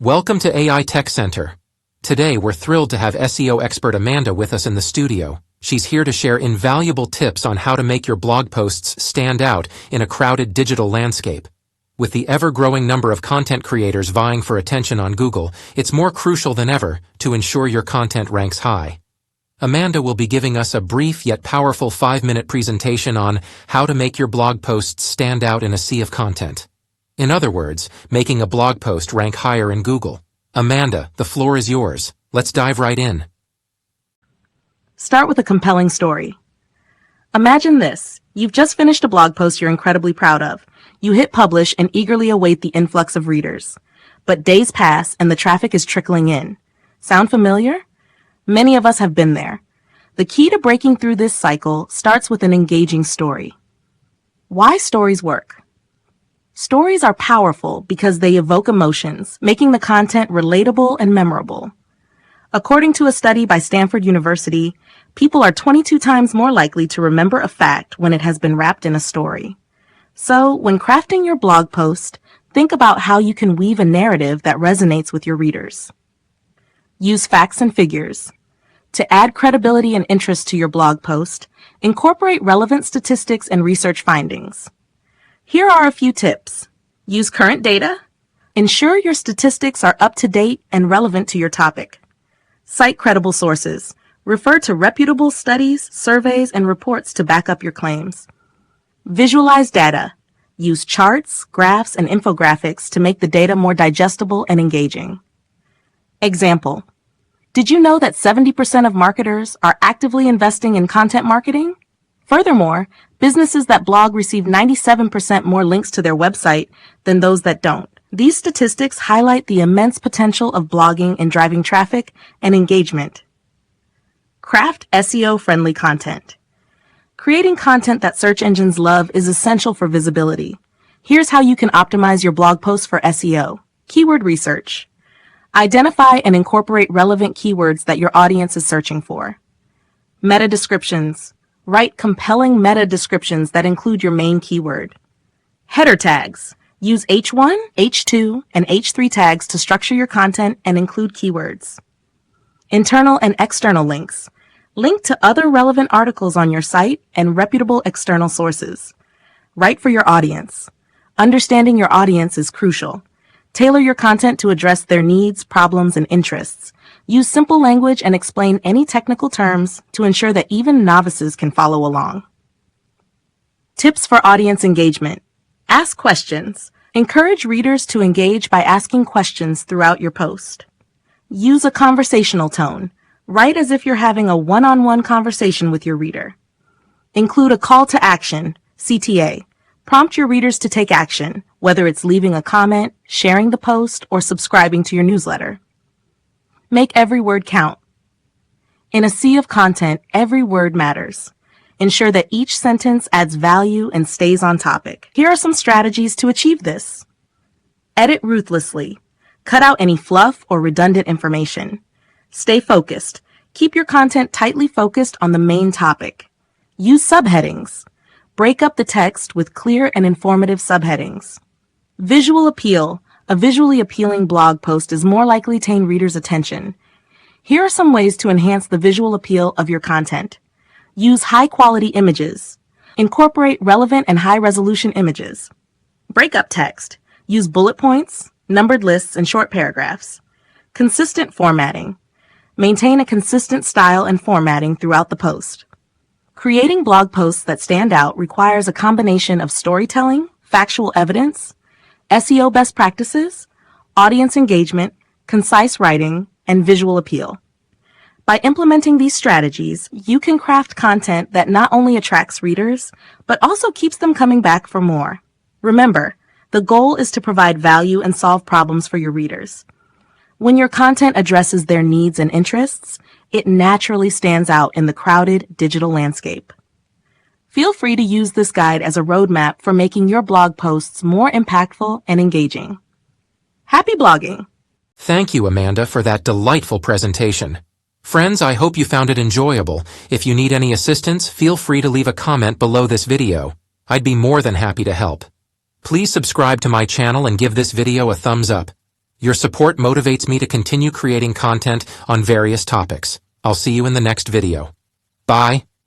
Welcome to AITechCentre. Today we're thrilled to have SEO expert Amanda with us in the studio. She's here to share invaluable tips on how to make your blog posts stand out in a crowded digital landscape. With the ever-growing number of content creators vying for attention on Google, it's more crucial than ever to ensure your content ranks high. Amanda will be giving us a brief yet powerful 5-minute presentation on how to make your blog posts stand out in a sea of content. In other words, making a blog post rank higher in Google. Amanda, the floor is yours. Let's dive right in. Start with a compelling story. Imagine this. You've just finished a blog post you're incredibly proud of. You hit publish and eagerly await the influx of readers. But days pass and the traffic is trickling in. Sound familiar? Many of us have been there. The key to breaking through this cycle starts with an engaging story. Why stories work? Stories are powerful because they evoke emotions, making the content relatable and memorable. According to a study by Stanford University, people are 22 times more likely to remember a fact when it has been wrapped in a story. So, when crafting your blog post, think about how you can weave a narrative that resonates with your readers. Use facts and figures. To add credibility and interest to your blog post, incorporate relevant statistics and research findings. Here are a few tips. Use current data. Ensure your statistics are up to date and relevant to your topic. Cite credible sources. Refer to reputable studies, surveys, and reports to back up your claims. Visualize data. Use charts, graphs, and infographics to make the data more digestible and engaging. Example. Did you know that 70% of marketers are actively investing in content marketing? Furthermore, businesses that blog receive 97% more links to their website than those that don't. These statistics highlight the immense potential of blogging in driving traffic and engagement. Craft SEO-friendly content. Creating content that search engines love is essential for visibility. Here's how you can optimize your blog posts for SEO. Keyword research. Identify and incorporate relevant keywords that your audience is searching for. Meta descriptions. Write compelling meta descriptions that include your main keyword. Header tags. Use H1, H2, and H3 tags to structure your content and include keywords. Internal and external links. Link to other relevant articles on your site and reputable external sources. Write for your audience. Understanding your audience is crucial. Tailor your content to address their needs, problems, and interests. Use simple language and explain any technical terms to ensure that even novices can follow along. Tips for audience engagement. Ask questions. Encourage readers to engage by asking questions throughout your post. Use a conversational tone. Write as if you're having a one-on-one conversation with your reader. Include a call to action, CTA. Prompt your readers to take action, whether it's leaving a comment, sharing the post, or subscribing to your newsletter. Make every word count. In a sea of content, every word matters. Ensure that each sentence adds value and stays on topic. Here are some strategies to achieve this. Edit ruthlessly. Cut out any fluff or redundant information. Stay focused. Keep your content tightly focused on the main topic. Use subheadings. Break up the text with clear and informative subheadings. Visual appeal. A visually appealing blog post is more likely to gain readers' attention. Here are some ways to enhance the visual appeal of your content. Use high-quality images. Incorporate relevant and high-resolution images. Break up text. Use bullet points, numbered lists, and short paragraphs. Consistent formatting. Maintain a consistent style and formatting throughout the post. Creating blog posts that stand out requires a combination of storytelling, factual evidence, SEO best practices, audience engagement, concise writing, and visual appeal. By implementing these strategies, you can craft content that not only attracts readers, but also keeps them coming back for more. Remember, the goal is to provide value and solve problems for your readers. When your content addresses their needs and interests, it naturally stands out in the crowded digital landscape. Feel free to use this guide as a roadmap for making your blog posts more impactful and engaging. Happy blogging! Thank you, Amanda, for that delightful presentation. Friends, I hope you found it enjoyable. If you need any assistance, feel free to leave a comment below this video. I'd be more than happy to help. Please subscribe to my channel and give this video a thumbs up. Your support motivates me to continue creating content on various topics. I'll see you in the next video. Bye.